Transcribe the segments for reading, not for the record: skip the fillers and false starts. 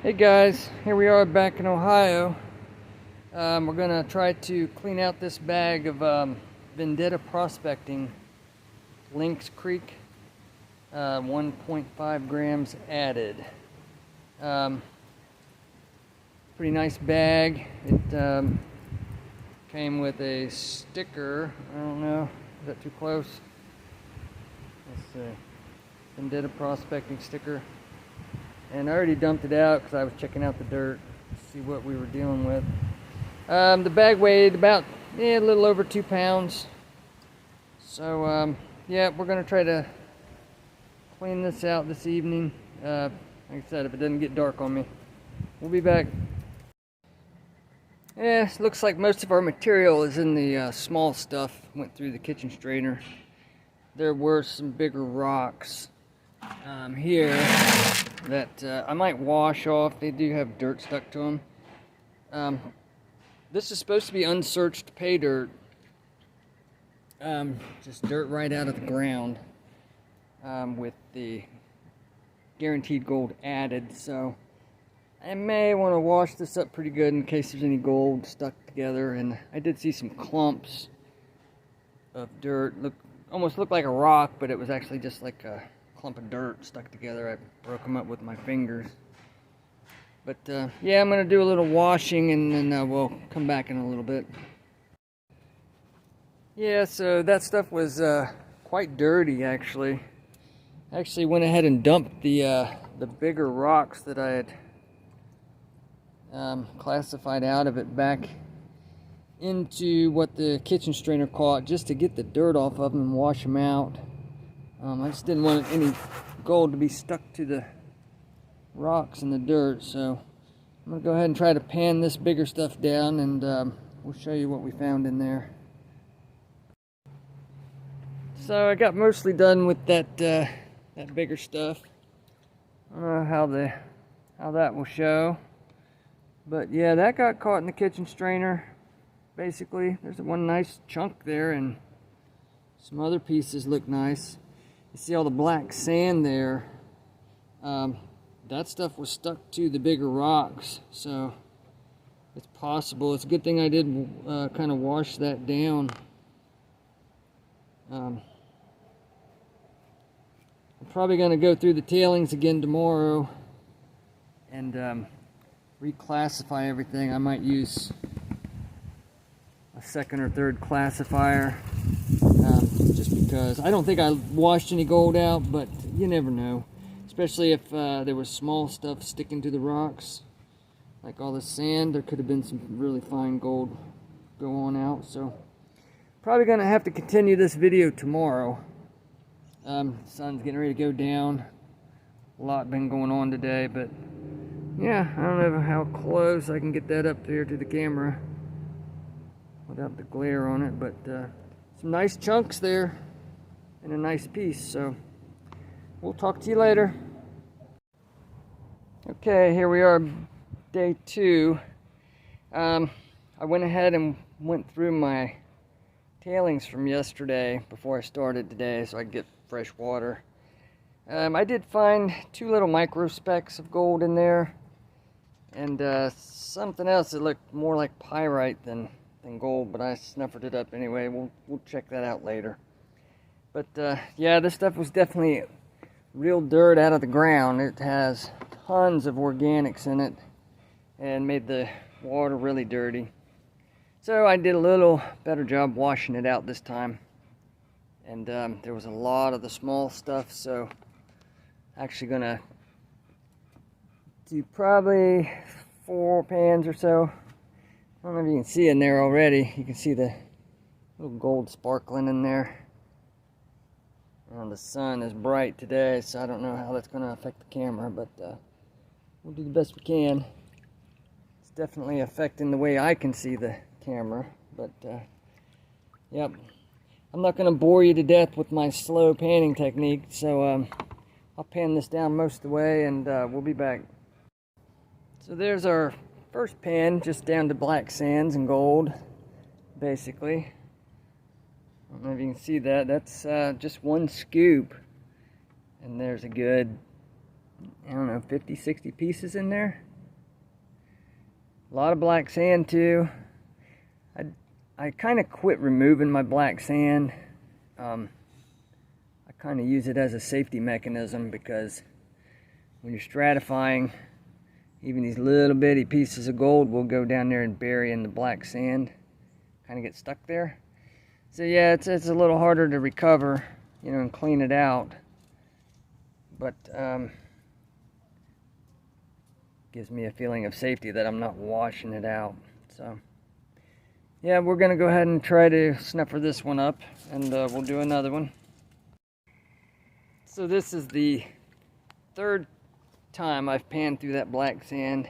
Hey guys, here we are back in Ohio. We're gonna try to clean out this bag of Vendetta Prospecting Lynx Creek, 1.5 grams added. Pretty nice bag. It came with a sticker. I don't know, is that too close? Let's see. Vendetta Prospecting sticker. And I already dumped it out because I was checking out the dirt to see what we were dealing with. The bag weighed about a little over 2 pounds. So yeah, we're gonna try to clean this out this evening. Like I said, if it doesn't get dark on me, we'll be back. Yeah, it looks like most of our material is in the small stuff. Went through the kitchen strainer. There were some bigger rocks here that I might wash off. They do have dirt stuck to them. This is supposed to be unsearched pay dirt, just dirt right out of the ground, with the guaranteed gold added. So I may want to wash this up pretty good in case there's any gold stuck together. And I did see some clumps of dirt. Almost looked like a rock, but it was actually just like a clump of dirt stuck together. I broke them up with my fingers. But yeah, I'm gonna do a little washing and then we'll come back in a little bit. Yeah, so that stuff was quite dirty actually. I actually went ahead and dumped the bigger rocks that I had classified out of it back into what the kitchen strainer caught, just to get the dirt off of them and wash them out. I just didn't want any gold to be stuck to the rocks and the dirt, so I'm going to go ahead and try to pan this bigger stuff down, and we'll show you what we found in there. So I got mostly done with that bigger stuff. I don't know how that will show, but yeah, that got caught in the kitchen strainer. Basically, there's one nice chunk there, and some other pieces look nice. You see all the black sand there. That stuff was stuck to the bigger rocks, so it's possible. It's a good thing I did kind of wash that down. I'm probably going to go through the tailings again tomorrow and reclassify everything. I might use a second or third classifier, just because I don't think I washed any gold out, but you never know, especially if there was small stuff sticking to the rocks like all the sand. There could have been some really fine gold go on out. So probably gonna have to continue this video tomorrow. Sun's getting ready to go down. A lot been going on today, but yeah, I don't know how close I can get that up here to the camera without the glare on it, but some nice chunks there and a nice piece. So we'll talk to you later. Okay, here we are, day 2. I went ahead and went through my tailings from yesterday before I started today so I could get fresh water. I did find 2 little micro specks of gold in there, and something else that looked more like pyrite than gold, but I snuffered it up anyway. We'll check that out later. But yeah, this stuff was definitely real dirt out of the ground. It has tons of organics in it and made the water really dirty. So I did a little better job washing it out this time. And there was a lot of the small stuff, so actually gonna do probably 4 pans or so. I don't know if you can see in there already. You can see the little gold sparkling in there. The sun is bright today, so I don't know how that's going to affect the camera, but we'll do the best we can. It's definitely affecting the way I can see the camera, but yep. I'm not going to bore you to death with my slow panning technique, so I'll pan this down most of the way, and we'll be back. So there's our first pan, just down to black sands and gold, basically. I don't know if you can see that. That's just one scoop. And there's a good, I don't know, 50, 60 pieces in there. A lot of black sand too. I kind of quit removing my black sand. I kind of use it as a safety mechanism, because when you're stratifying, even these little bitty pieces of gold will go down there and bury in the black sand, kind of get stuck there. So yeah, it's a little harder to recover, you know, and clean it out, but gives me a feeling of safety that I'm not washing it out. So yeah, we're gonna go ahead and try to snuffer this one up, and we'll do another one. So this is the third time I've panned through that black sand,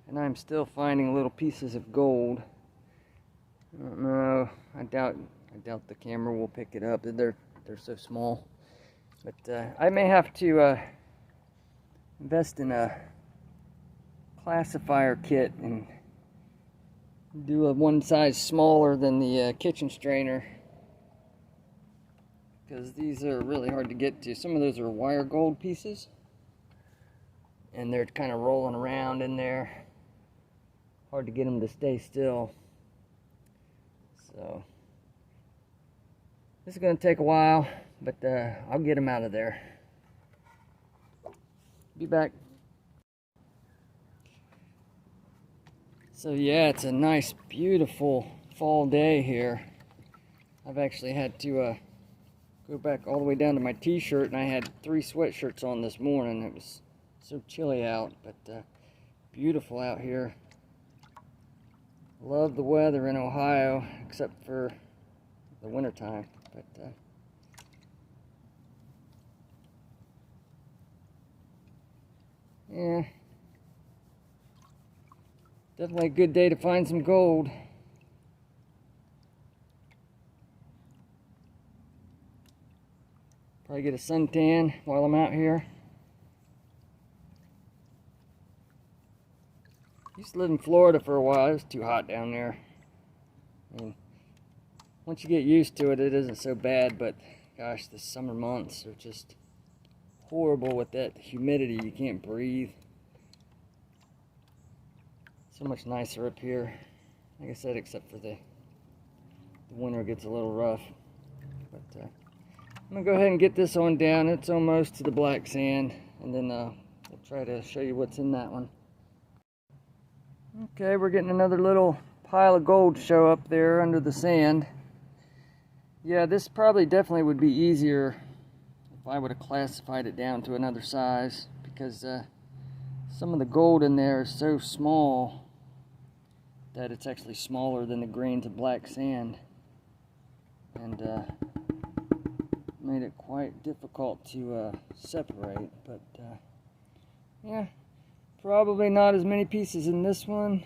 and I'm still finding little pieces of gold. I don't know, I doubt the camera will pick it up. They're so small. But I may have to invest in a classifier kit and do a one size smaller than the kitchen strainer, because these are really hard to get to. Some of those are wire gold pieces, and they're kind of rolling around in there. Hard to get them to stay still. So this is going to take a while, but I'll get them out of there. Be back. So yeah, it's a nice, beautiful fall day here. I've actually had to go back all the way down to my t-shirt, and I had 3 sweatshirts on this morning. It was so chilly out, but beautiful out here. Love the weather in Ohio, except for the winter time. But yeah, definitely a good day to find some gold. Probably get a suntan while I'm out here. Used to live in Florida for a while. It was too hot down there. I mean, once you get used to it, it isn't so bad, but gosh, the summer months are just horrible with that humidity. You can't breathe. So much nicer up here. Like I said, except for the winter gets a little rough. But I'm gonna go ahead and get this on down. It's almost to the black sand, and then we'll try to show you what's in that one. Okay, we're getting another little pile of gold show up there under the sand. Yeah, this probably definitely would be easier if I would have classified it down to another size, because some of the gold in there is so small that it's actually smaller than the grains of black sand, and made it quite difficult to separate. But yeah, probably not as many pieces in this one.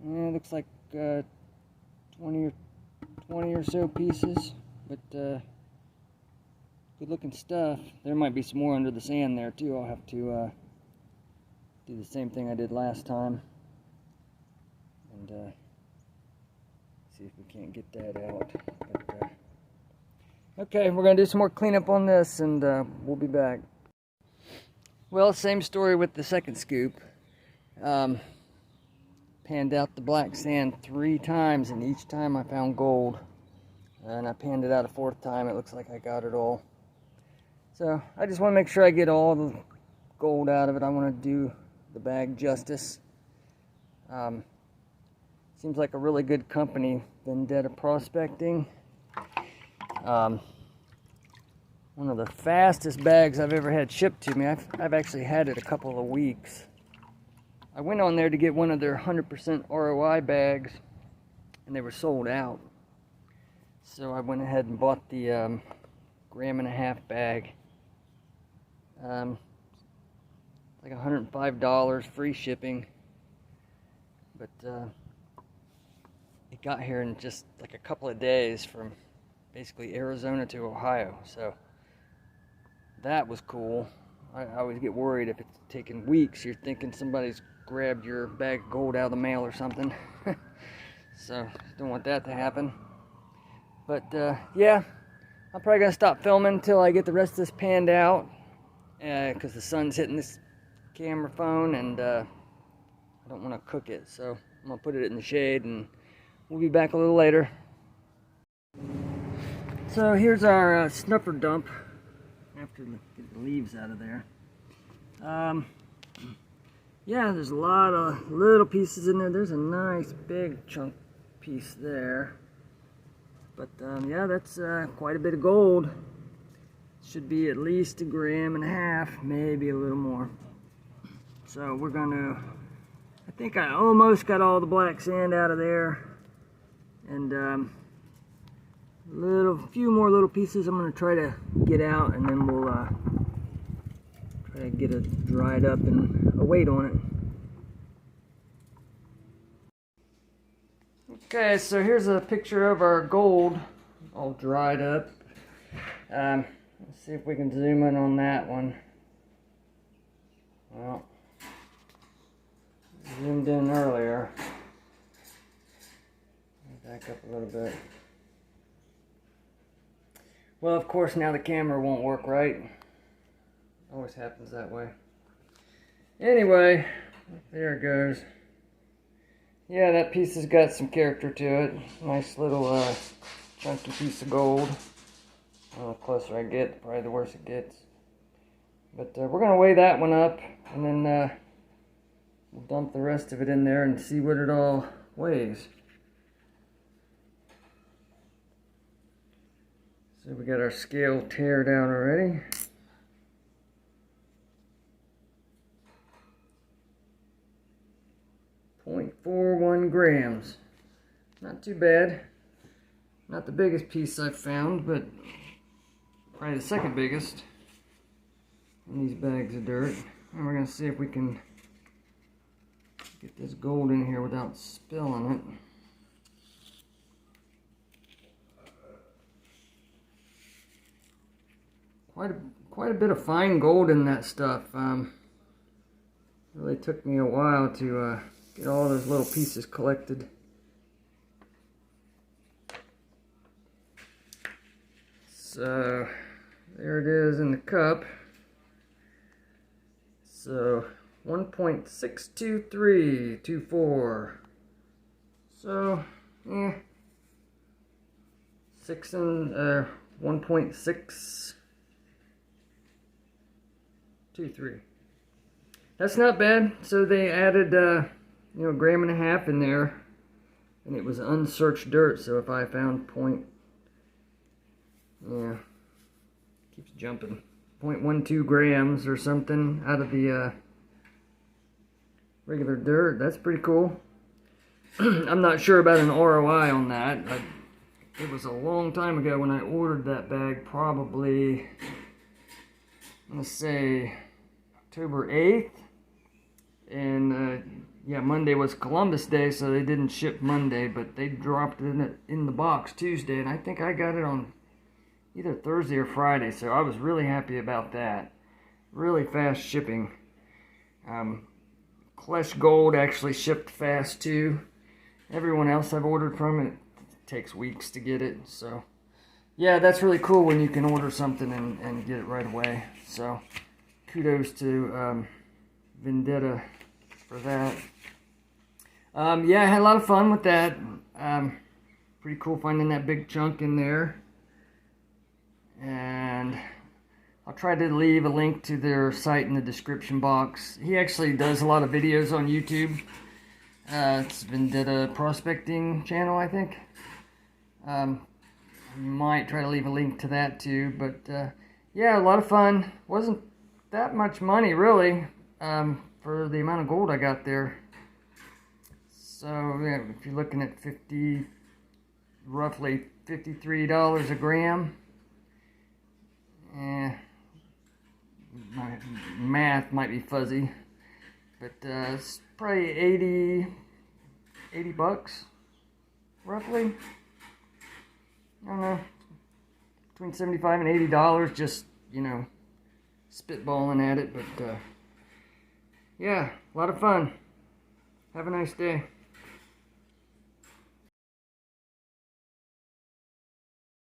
Yeah, it looks like 20 or so pieces, but good looking stuff. There might be some more under the sand there too. I'll have to do the same thing I did last time, and see if we can't get that out. But, okay, we're gonna do some more cleanup on this, and we'll be back. Well, same story with the second scoop. Panned out the black sand 3 times, and each time I found gold. And I panned it out a 4th time. It looks like I got it all. So I just want to make sure I get all the gold out of it. I want to do the bag justice. Seems like a really good company, Vendetta Prospecting. One of the fastest bags I've ever had shipped to me. I've actually had it a couple of weeks. I went on there to get one of their 100% ROI bags, and they were sold out. So I went ahead and bought the 1.5 gram bag. Like $105, free shipping. But it got here in just like a couple of days from basically Arizona to Ohio. So that was cool. I always get worried if it's taking weeks. You're thinking somebody's grabbed your bag of gold out of the mail or something. So don't want that to happen. But yeah, I'm probably gonna stop filming until I get the rest of this panned out, because the sun's hitting this camera phone, and I don't want to cook it, so I'm going to put it in the shade and we'll be back a little later. So here's our snuffer dump after get the leaves out of there. Yeah, there's a lot of little pieces in there. There's a nice big chunk piece there. But yeah, that's quite a bit of gold. Should be at least 1.5 grams, maybe a little more. So we're gonna, I think I almost got all the black sand out of there. And few more little pieces I'm gonna try to get out, and then we'll try to get it dried up and a weight on it. Okay, so here's a picture of our gold all dried up. Let's see if we can zoom in on that one. Well, zoomed in earlier. Back up a little bit. Well, of course, now the camera won't work right. Always happens that way. Anyway, there it goes. Yeah, that piece has got some character to it. Nice little chunky piece of gold. The closer I get, probably the worse it gets. But we're going to weigh that one up, and then we'll dump the rest of it in there and see what it all weighs. So we got our scale teared out already. .41 grams. Not too bad. Not the biggest piece I've found, but probably the second biggest in these bags of dirt. And we're going to see if we can get this gold in here without spilling it. Quite a bit of fine gold in that stuff. Really took me a while to get all those little pieces collected. So there it is in the cup. So 1.62324. So yeah, 1.623. That's not bad. So they added 1.5 grams in there, and it was unsearched dirt. So if I found keeps jumping, 0.12 grams or something out of the regular dirt, that's pretty cool. I'm not sure about an ROI on that. It was a long time ago when I ordered that bag, probably, I'm gonna say October 8th, and yeah, Monday was Columbus Day, so they didn't ship Monday, but they dropped it in the box Tuesday, and I think I got it on either Thursday or Friday, so I was really happy about that. Really fast shipping. Klesh Gold actually shipped fast too. Everyone else I've ordered from, it takes weeks to get it, so yeah, that's really cool when you can order something and get it right away. So kudos to Vendetta for that. Yeah, I had a lot of fun with that. Pretty cool finding that big chunk in there. And I'll try to leave a link to their site in the description box. He actually does a lot of videos on YouTube. It's Vendetta Prospecting channel, I think. Might try to leave a link to that too. But yeah, a lot of fun. Wasn't that much money really for the amount of gold I got there. So yeah, if you're looking at roughly $53 a gram. My math might be fuzzy, but it's probably 80 bucks, roughly. I don't know, between $75 and $80, just, spitballing at it, but yeah, a lot of fun. Have a nice day.